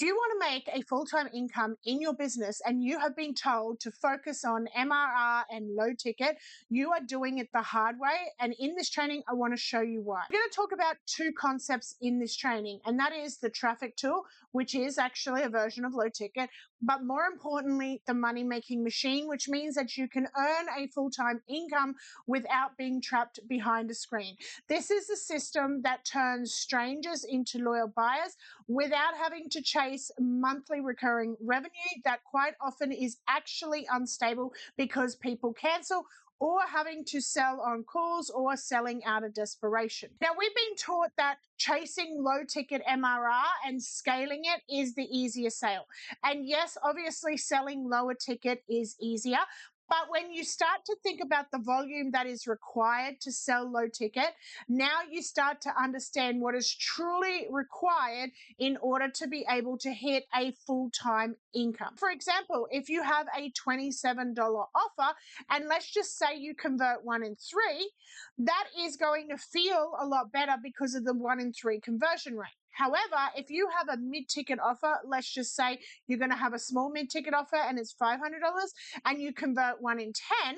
If you want to make a full-time income in your business and you have been told to focus on MRR and low ticket, you are doing it the hard way. And in this training, I want to show you why. I'm going to talk about two concepts in this training, and that is the traffic tool, which is actually a version of low ticket, but more importantly, the money-making machine, which means that you can earn a full-time income without being trapped behind a screen. This is a system that turns strangers into loyal buyers without having to chase monthly recurring revenue that quite often is actually unstable because people cancel or having to sell on calls or selling out of desperation. Now, we've been taught that chasing low ticket MRR and scaling it is the easier sale. And yes, obviously selling lower ticket is easier. But when you start to think about the volume that is required to sell low ticket, now you start to understand what is truly required in order to be able to hit a full-time income. For example, if you have a $27 offer, and let's just say you convert 1 in 3, that is going to feel a lot better because of the 1 in 3 conversion rate. However, if you have a mid-ticket offer, let's just say you're going to have a small mid-ticket offer and it's $500 and you convert 1 in 10,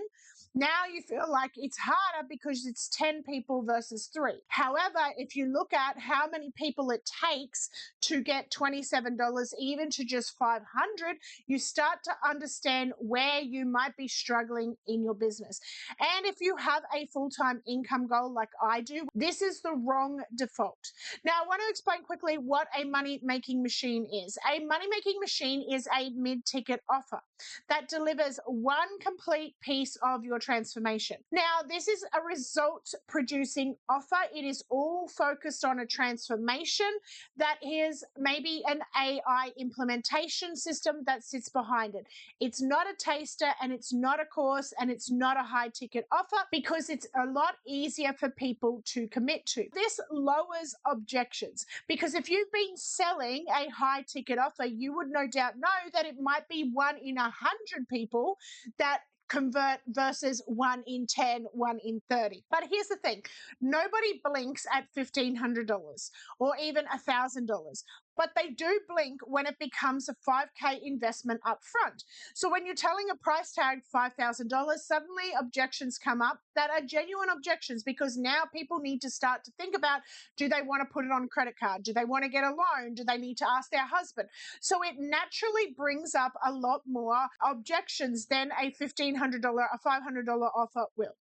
now you feel like it's harder because it's 10 people versus 3. However, if you look at how many people it takes to get $27 even to just 500, you start to understand where you might be struggling in your business. And if you have a full-time income goal like I do, this is the wrong default. Now, I want to explain quickly what a money-making machine is. A money-making machine is a mid-ticket offer that delivers one complete piece of your transformation. Now, this is a result-producing offer. It is all focused on a transformation that is maybe an AI implementation system that sits behind it. It's not a taster and it's not a course and it's not a high-ticket offer because it's a lot easier for people to commit to. This lowers objections because if you've been selling a high-ticket offer, you would no doubt know that it might be 1 in 100 people that convert versus 1 in 10, 1 in 30. But here's the thing, nobody blinks at $1,500 or even $1,000. But they do blink when it becomes a 5K investment up front. So when you're telling a price tag $5,000, suddenly objections come up that are genuine objections because now people need to start to think about, do they want to put it on a credit card? Do they want to get a loan? Do they need to ask their husband? So it naturally brings up a lot more objections than a $1,500, a $500 offer will.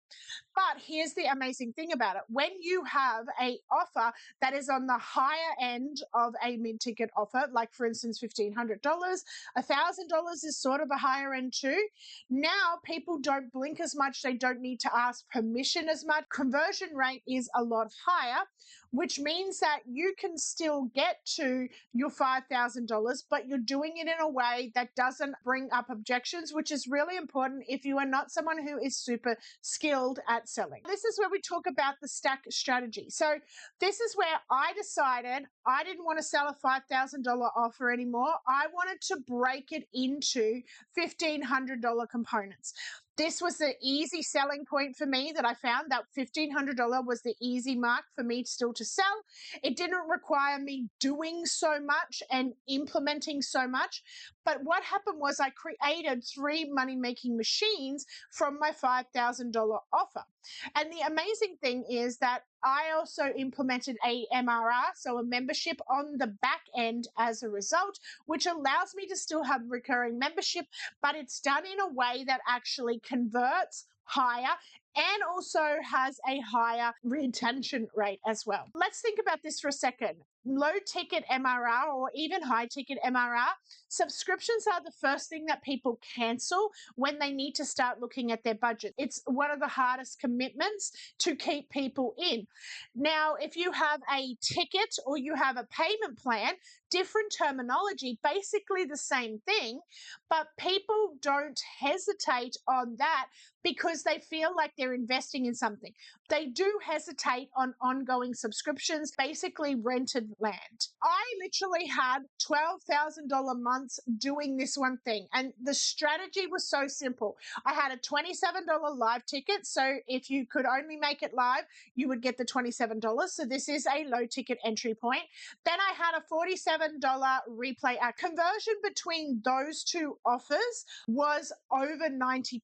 But here's the amazing thing about it. When you have an offer that is on the higher end of a mid-ticket offer, like for instance, $1,500, $1,000 is sort of a higher end too. Now people don't blink as much. They don't need to ask permission as much. Conversion rate is a lot higher, which means that you can still get to your $5,000, but you're doing it in a way that doesn't bring up objections, which is really important if you are not someone who is super skilled at selling. This is where we talk about the stack strategy. So this is where I decided I didn't want to sell a $5,000 offer anymore. I wanted to break it into $1,500 components. This was the easy selling point for me that I found, that $1,500 was the easy mark for me still to sell. It didn't require me doing so much and implementing so much. But what happened was I created 3 money-making machines from my $5,000 offer. And the amazing thing is that I also implemented a MRR, so a membership on the back end as a result, which allows me to still have recurring membership, but it's done in a way that actually converts higher and also has a higher retention rate as well. Let's think about this for a second. Low ticket MRR or even high ticket MRR, subscriptions are the first thing that people cancel when they need to start looking at their budget. It's one of the hardest commitments to keep people in. Now, if you have a ticket or you have a payment plan, different terminology, basically the same thing, but people don't hesitate on that because they feel like they're they're investing in something. They do hesitate on ongoing subscriptions, basically rented land. I literally had $12,000 months doing this one thing. And the strategy was so simple. I had a $27 live ticket. So if you could only make it live, you would get the $27. So this is a low ticket entry point. Then I had a $47 replay. Our conversion between those two offers was over 90%.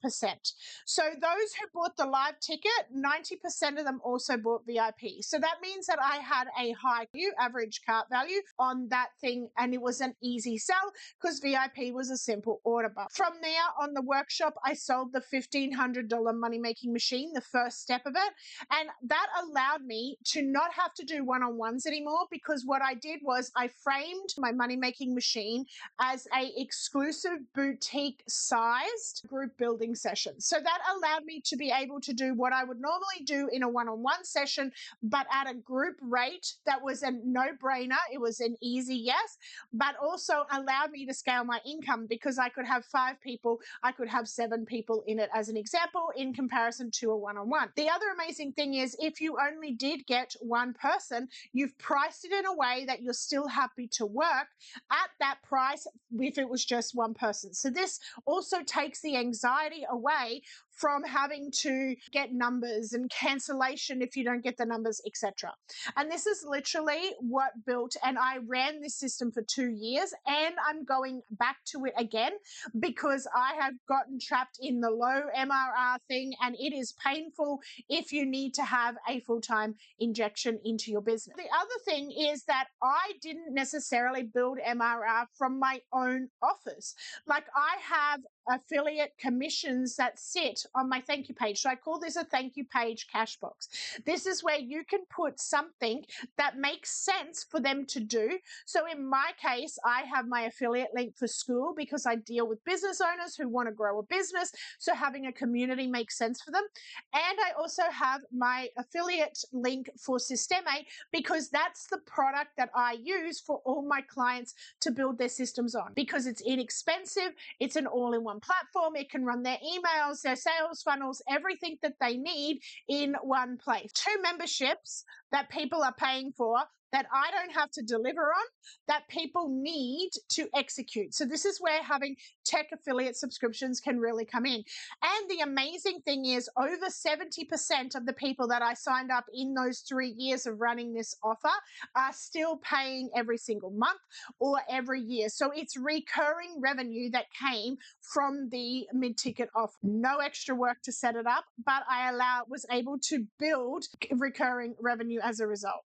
So those who bought the live ticket, 90% of them also bought VIP. So that means that I had a high average cart value on that thing, and it was an easy sell because VIP was a simple order bar. From there on the workshop, I sold the $1,500 money making machine, the first step of it. And that allowed me to not have to do one-on-ones anymore, because what I did was I framed my money making machine as a exclusive boutique sized group building session. So that allowed me to be able to do what I would normally do in a one-on-one session, but at a group rate that was a no-brainer. It was an easy yes, but also allowed me to scale my income because I could have 5 people, I could have 7 people in it as an example in comparison to a one-on-one. The other amazing thing is if you only did get one person, you've priced it in a way that you're still happy to work at that price if it was just one person. So this also takes the anxiety away from having to get numbers and cancellation if you don't get the numbers, etc. And this is literally what built, and I ran this system for 2 years, and I'm going back to it again because I have gotten trapped in the low MRR thing, and it is painful if you need to have a full-time injection into your business. The other thing is that I didn't necessarily build MRR from my own offers. Like I have affiliate commissions that sit on my thank you page. So I call this a thank you page cash box. This is where you can put something that makes sense for them to do. So in my case, I have my affiliate link for school because I deal with business owners who want to grow a business. So having a community makes sense for them. And I also have my affiliate link for Systeme because that's the product that I use for all my clients to build their systems on, because it's inexpensive. It's an all-in-one platform. It can run their emails, their sales funnels, everything that they need in one place. 2 memberships that people are paying for that I don't have to deliver on, that people need to execute. So this is where having tech affiliate subscriptions can really come in. And the amazing thing is over 70% of the people that I signed up in those 3 years of running this offer are still paying every single month or every year. So it's recurring revenue that came from the mid-ticket offer. No extra work to set it up, but I was able to build recurring revenue as a result.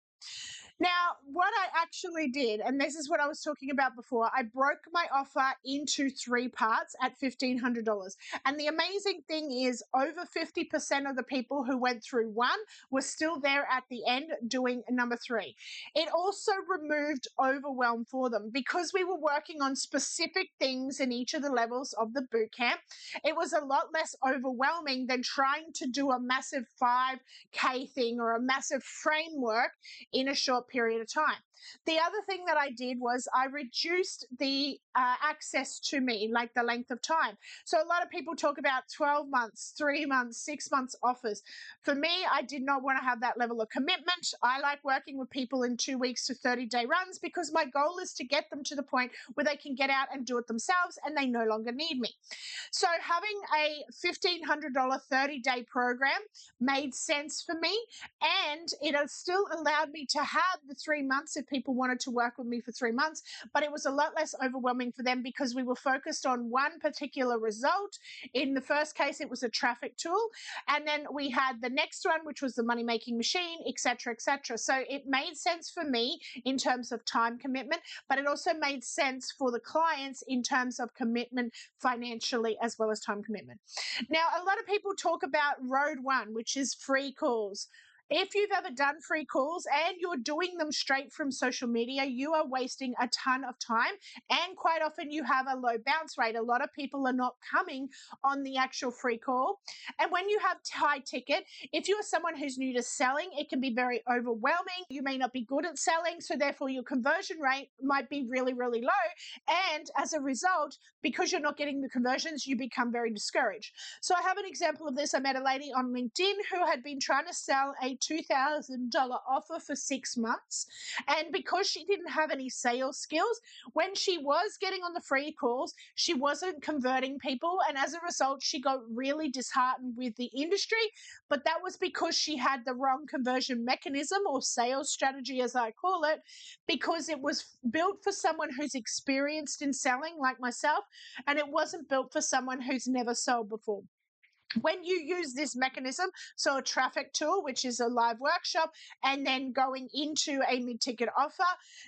Now, what I actually did, and this is what I was talking about before, I broke my offer into 3 parts at $1,500. And the amazing thing is over 50% of the people who went through 1 were still there at the end doing number 3. It also removed overwhelm for them because we were working on specific things in each of the levels of the boot camp. It was a lot less overwhelming than trying to do a massive 5K thing or a massive framework in a short period of time. The other thing that I did was I reduced the access to me, like the length of time. So a lot of people talk about 12 months, 3 months, 6 months offers. For me, I did not want to have that level of commitment. I like working with people in 2 weeks to 30-day runs because my goal is to get them to the point where they can get out and do it themselves and they no longer need me. So having a $1,500 30-day program made sense for me, and it has still allowed me to have the 3 months if people wanted to work with me for 3 months, but it was a lot less overwhelming for them because we were focused on one particular result. In the first case, it was a traffic tool, and then we had the next one, which was the money-making machine, etc., etc. So it made sense for me in terms of time commitment, but it also made sense for the clients in terms of commitment financially as well as time commitment. Now, a lot of people talk about road 1, which is free calls. If you've ever done free calls and you're doing them straight from social media, you are wasting a ton of time. And quite often you have a low bounce rate. A lot of people are not coming on the actual free call. And when you have high ticket, if you're someone who's new to selling, it can be very overwhelming. You may not be good at selling, so therefore your conversion rate might be really, really low. And as a result, because you're not getting the conversions, you become very discouraged. So I have an example of this. I met a lady on LinkedIn who had been trying to sell a $2,000 offer for 6 months. And because she didn't have any sales skills, when she was getting on the free calls, she wasn't converting people. And as a result, she got really disheartened with the industry. But that was because she had the wrong conversion mechanism or sales strategy, as I call it, because it was built for someone who's experienced in selling, like myself, and it wasn't built for someone who's never sold before. When you use this mechanism, so a traffic tool, which is a live workshop, and then going into a mid-ticket offer,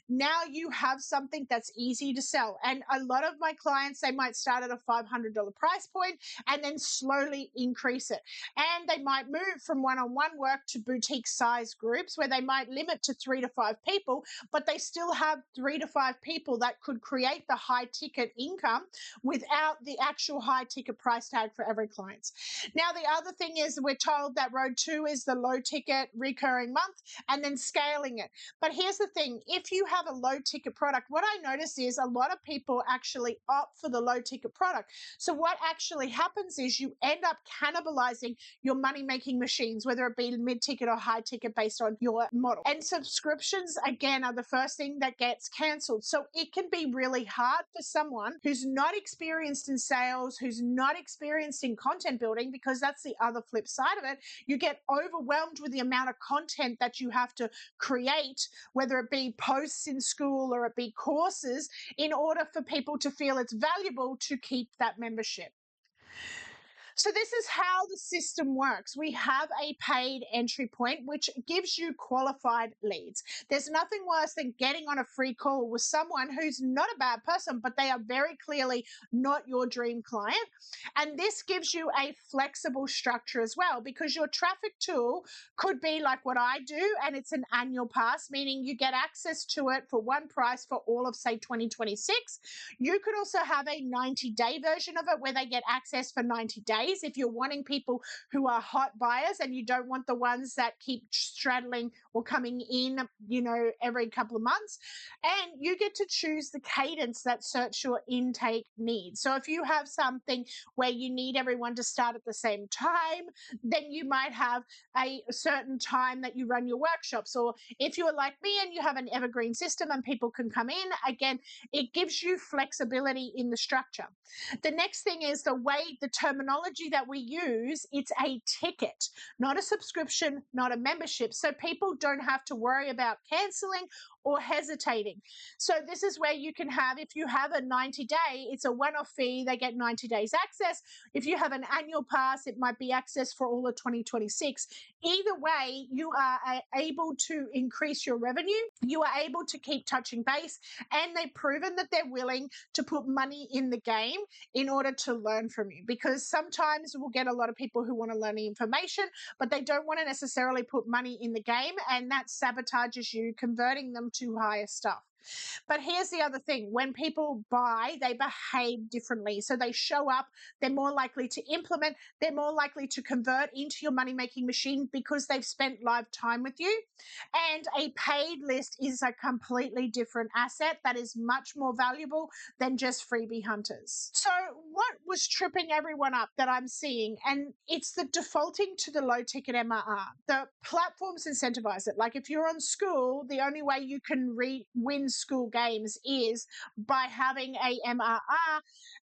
now you have something that's easy to sell. And a lot of my clients, they might start at a $500 price point and then slowly increase it. And they might move from one-on-one work to boutique size groups where they might limit to 3 to 5 people, but they still have 3 to 5 people that could create the high ticket income without the actual high ticket price tag for every client. Now, the other thing is we're told that road 2 is the low ticket recurring month and then scaling it. But here's the thing. If you have a low ticket product, what I notice is a lot of people actually opt for the low ticket product. So what actually happens is you end up cannibalizing your money making machines, whether it be mid ticket or high ticket based on your model. And subscriptions, again, are the first thing that gets canceled. So it can be really hard for someone who's not experienced in sales, who's not experienced in content building, because that's the other flip side of it. You get overwhelmed with the amount of content that you have to create, whether it be posts in school or it be courses, in order for people to feel it's valuable to keep that membership. So this is how the system works. We have a paid entry point, which gives you qualified leads. There's nothing worse than getting on a free call with someone who's not a bad person, but they are very clearly not your dream client. And this gives you a flexible structure as well, because your traffic tool could be like what I do, and it's an annual pass, meaning you get access to it for one price for all of, say, 2026. You could also have a 90-day version of it where they get access for 90 days. If you're wanting people who are hot buyers and you don't want the ones that keep straddling or coming in, every couple of months. And you get to choose the cadence that suits your intake needs. So if you have something where you need everyone to start at the same time, then you might have a certain time that you run your workshops. Or if you're like me and you have an evergreen system and people can come in, again, it gives you flexibility in the structure. The next thing is the terminology that we use. It's a ticket, not a subscription, not a membership. So people don't have to worry about canceling or hesitating. So this is where you can have, if you have a 90-day, it's a one-off fee. They get 90 days access. If you have an annual pass, it might be access for all of 2026. Either way, you are able to increase your revenue. You are able to keep touching base, and they've proven that they're willing to put money in the game in order to learn from you, because sometimes we'll get a lot of people who want to learn the information, but they don't want to necessarily put money in the game, and that sabotages you converting them to higher stuff. But here's the other thing. When people buy, they behave differently. So they show up, they're more likely to implement, they're more likely to convert into your money-making machine because they've spent live time with you. And a paid list is a completely different asset that is much more valuable than just freebie hunters. So what was tripping everyone up that I'm seeing, and it's the defaulting to the low ticket MRR. The platforms incentivize it. Like if you're on school, the only way you can win school games is by having a MRR.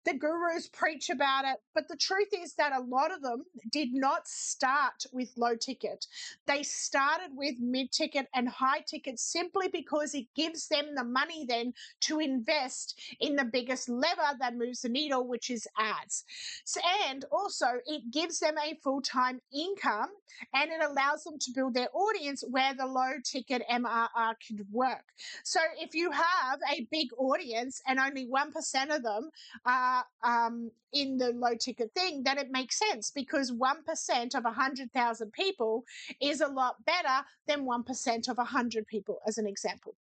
The gurus preach about it, but the truth is that a lot of them did not start with low ticket. They started with mid ticket and high ticket simply because it gives them the money then to invest in the biggest lever that moves the needle, which is ads. So, and also it gives them a full-time income, and it allows them to build their audience where the low ticket MRR could work. So if you have a big audience and only 1% of them are are in the low ticket thing, then it makes sense because 1% of 100,000 people is a lot better than 1% of 100 people, as an example.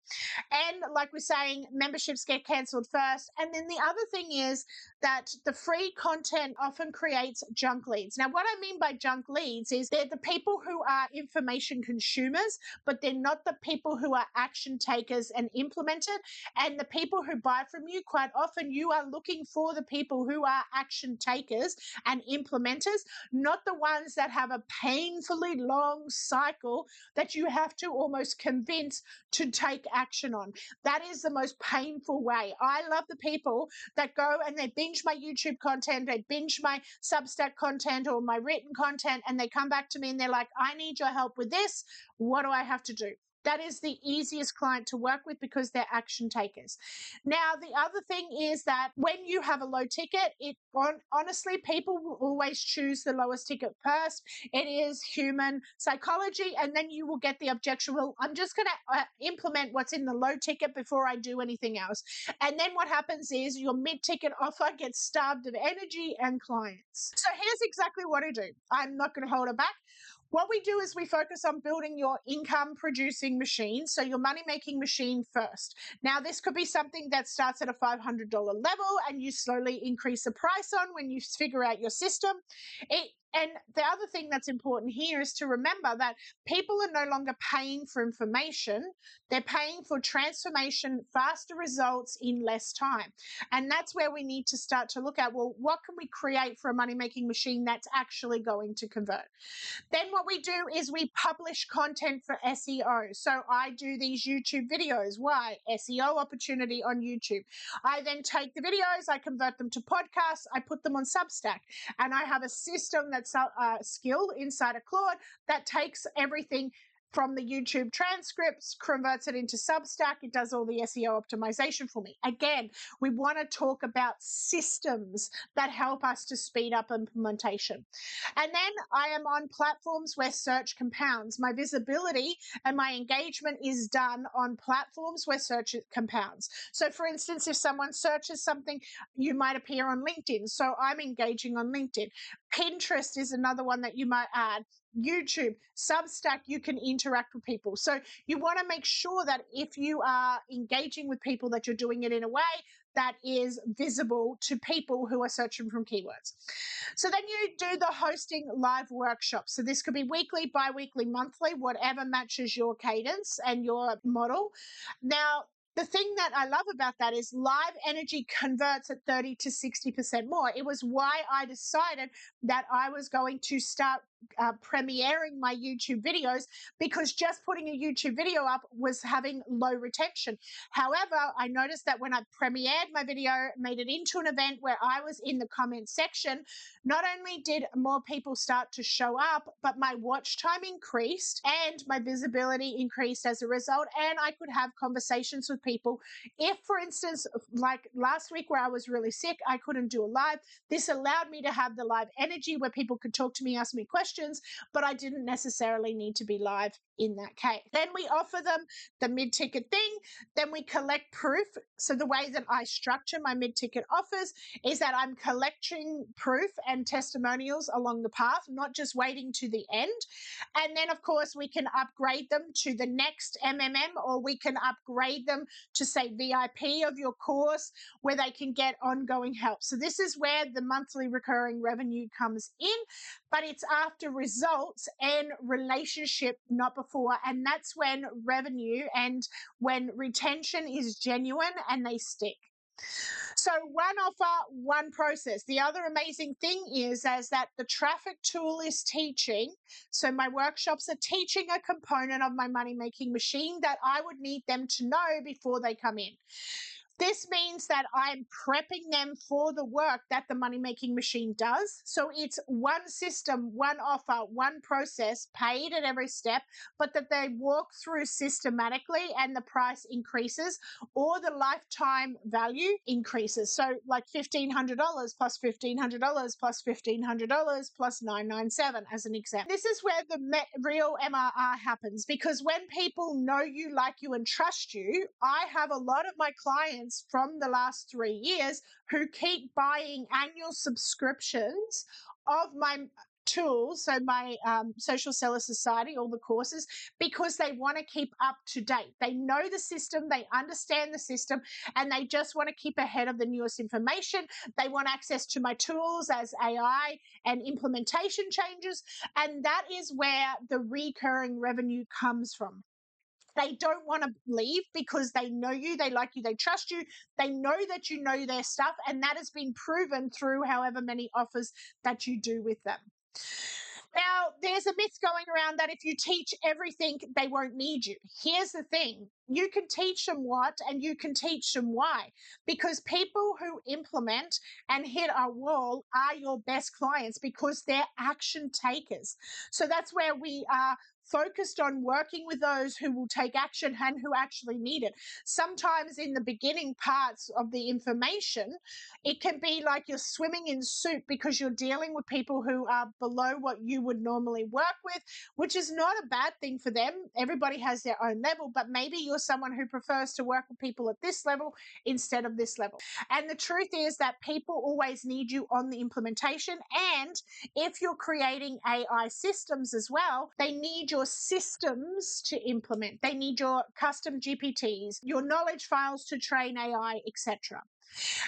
And like we're saying, memberships get cancelled first. And then the other thing is that the free content often creates junk leads. Now, what I mean by junk leads is they're the people who are information consumers, but they're not the people who are action takers and implemented. And the people who buy from you, quite often you are looking for the people who are action takers and implementers, not the ones that have a painfully long cycle that you have to almost convince to take action on. That is the most painful way. I love the people that go and they binge my YouTube content, they binge my Substack content or my written content, and they come back to me and they're like, I need your help with this. What do I have to do? That is the easiest client to work with because they're action takers. Now, the other thing is that when you have a low ticket, honestly, people will always choose the lowest ticket first. It is human psychology, and then you will get the objection, well, I'm just going to implement what's in the low ticket before I do anything else. And then what happens is your mid-ticket offer gets starved of energy and clients. So here's exactly what I do. I'm not going to hold it back. What we do is we focus on building your income producing machine, so your money making machine first. Now, this could be something that starts at a $500 level and you slowly increase the price on when you figure out your system. And the other thing that's important here is to remember that people are no longer paying for information. They're paying for transformation, faster results in less time. And that's where we need to start to look at, well, what can we create for a money-making machine that's actually going to convert? Then what we do is we publish content for SEO. So I do these YouTube videos. Why? SEO opportunity on YouTube. I then take the videos, I convert them to podcasts, I put them on Substack. And I have a system that's skill inside of Claude that takes everything from the YouTube transcripts, converts it into Substack. It does all the SEO optimization for me. Again, we want to talk about systems that help us to speed up implementation. And then I am on platforms where search compounds. My visibility and my engagement is done on platforms where search compounds. So for instance, if someone searches something, you might appear on LinkedIn. So I'm engaging on LinkedIn. Pinterest is another one that you might add. YouTube, Substack, you can interact with people. So you want to make sure that if you are engaging with people, that you're doing it in a way that is visible to people who are searching from keywords. So then you do the hosting live workshops. So this could be weekly, bi-weekly, monthly, whatever matches your cadence and your model. Now, the thing that I love about that is live energy converts at 30 to 60% more. It was why I decided that I was going to start premiering my YouTube videos, because just putting a YouTube video up was having low retention. However, I noticed that when I premiered my video, made it into an event where I was in the comment section, not only did more people start to show up, but my watch time increased and my visibility increased as a result, and I could have conversations with people. If, for instance, like last week where I was really sick, I couldn't do a live, this allowed me to have the live energy where people could talk to me, ask me questions, but I didn't necessarily need to be live in that case. Then we offer them the mid-ticket thing. Then we collect proof. So the way that I structure my mid-ticket offers is that I'm collecting proof and testimonials along the path, not just waiting to the end. And then, of course, we can upgrade them to the next MMM, or we can upgrade them to, say, VIP of your course, where they can get ongoing help. So this is where the monthly recurring revenue comes in, but it's after results and relationship, not before. And that's when revenue and when retention is genuine and they stick. So one offer, one process. The other amazing thing is that the traffic tool is teaching. So my workshops are teaching a component of my money-making machine that I would need them to know before they come in. This means that I'm prepping them for the work that the money-making machine does. So it's one system, one offer, one process, paid at every step, but that they walk through systematically and the price increases or the lifetime value increases. So like $1,500 plus $1,500 plus $1,500 plus $997 as an example. This is where the real MRR happens, because when people know you, like you, and trust you, I have a lot of my clients clients from the last 3 years who keep buying annual subscriptions of my tools, so my Social Seller Society, all the courses, because they want to keep up to date. They know the system, they understand the system, and they just want to keep ahead of the newest information. They want access to my tools as AI and implementation changes, and that is where the recurring revenue comes from. They don't want to leave because they know you, they like you, they trust you, they know that you know their stuff, and that has been proven through however many offers that you do with them. Now, there's a myth going around that if you teach everything, they won't need you. Here's the thing. You can teach them what and you can teach them why. Because people who implement and hit a wall are your best clients because they're action takers. So that's where we are focused on working with those who will take action and who actually need it. Sometimes in the beginning parts of the information, it can be like you're swimming in soup because you're dealing with people who are below what you would normally work with, which is not a bad thing for them. Everybody has their own level, but maybe you're someone who prefers to work with people at this level instead of this level. And the truth is that people always need you on the implementation. And if you're creating AI systems as well, they need your systems to implement. They need your custom GPTs, your knowledge files to train AI, etc.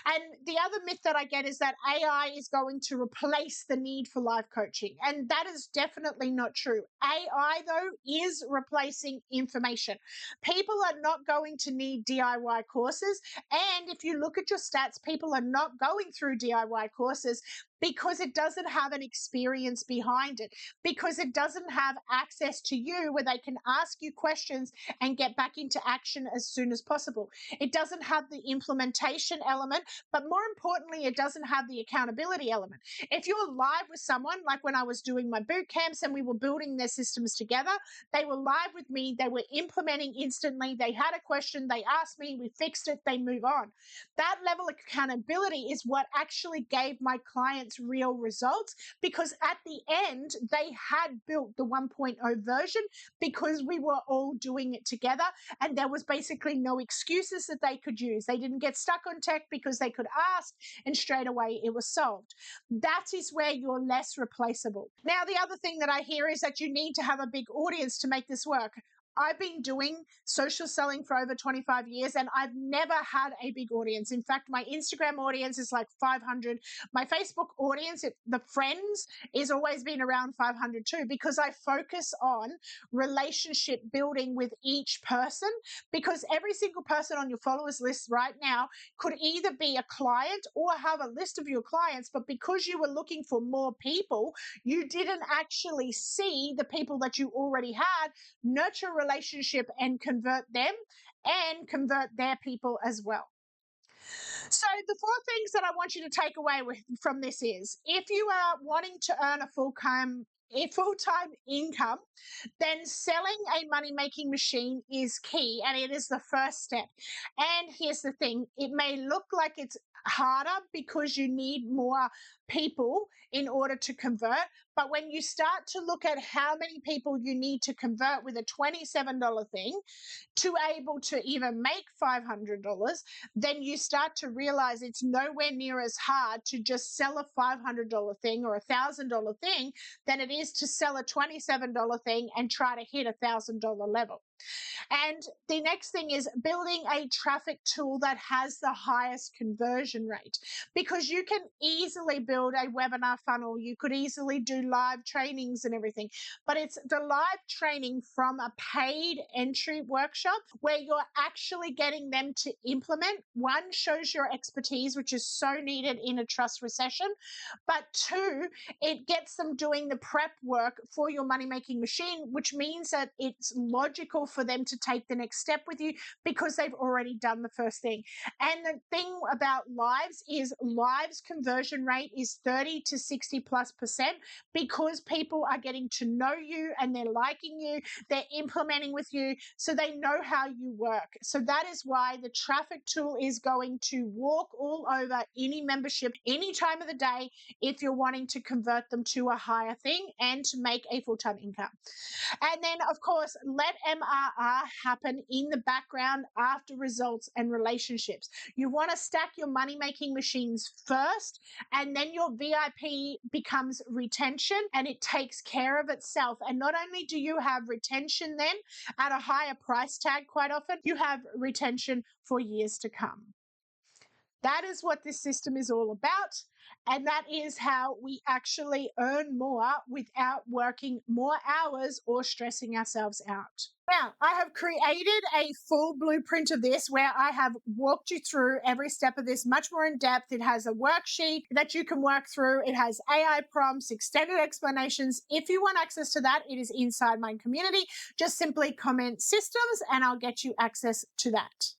And the other myth that I get is that AI is going to replace the need for life coaching. And that is definitely not true. AI, though, is replacing information. People are not going to need DIY courses. And if you look at your stats, people are not going through DIY courses because it doesn't have an experience behind it, because it doesn't have access to you where they can ask you questions and get back into action as soon as possible. It doesn't have the implementation element, but more importantly, it doesn't have the accountability element. If you're live with someone, like when I was doing my boot camps and we were building their systems together, they were live with me, they were implementing instantly, they had a question, they asked me, we fixed it, they move on. That level of accountability is what actually gave my clients real results, because at the end, they had built the 1.0 version because we were all doing it together, and there was basically no excuses that they could use. They didn't get stuck on tech because they could ask, and straight away it was solved. That is where you're less replaceable. Now, the other thing that I hear is that you need to have a big audience to make this work. I've been doing social selling for over 25 years and I've never had a big audience. In fact, my Instagram audience is like 500. My Facebook audience, the friends, is always been around 500 too, because I focus on relationship building with each person, because every single person on your followers list right now could either be a client or have a list of your clients, but because you were looking for more people, you didn't actually see the people that you already had, nurture a relationship and convert them and convert their people as well. So the 4 things that I want you to take away from this is, if you are wanting to earn a full-time income, then selling a money-making machine is key, and it is the first step. And here's the thing, it may look like it's harder because you need more people in order to convert, but when you start to look at how many people you need to convert with a $27 thing to able to even make $500, then you start to realize it's nowhere near as hard to just sell a $500 thing or a $1,000 thing than it is to sell a $27 thing and try to hit a $1,000 level. And the next thing is building a traffic tool that has the highest conversion rate, because you can easily build a webinar funnel. You could easily do live trainings and everything, but it's the live training from a paid entry workshop where you're actually getting them to implement. One, shows your expertise, which is so needed in a trust recession, but 2, it gets them doing the prep work for your money-making machine, which means that it's logical for them to take the next step with you because they've already done the first thing. And the thing about lives is lives conversion rate is 30 to 60+% because people are getting to know you and they're liking you, they're implementing with you, so they know how you work. So that is why the traffic tool is going to walk all over any membership any time of the day if you're wanting to convert them to a higher thing and to make a full-time income. And then, of course, let MR MRR happen in the background after results and relationships. You want to stack your money making machines first, and then your VIP becomes retention and it takes care of itself. And not only do you have retention then at a higher price tag, quite often, you have retention for years to come. That is what this system is all about. And that is how we actually earn more without working more hours or stressing ourselves out. Now, I have created a full blueprint of this where I have walked you through every step of this much more in depth. It has a worksheet that you can work through. It has AI prompts, extended explanations. If you want access to that, it is inside my community. Just simply comment systems and I'll get you access to that.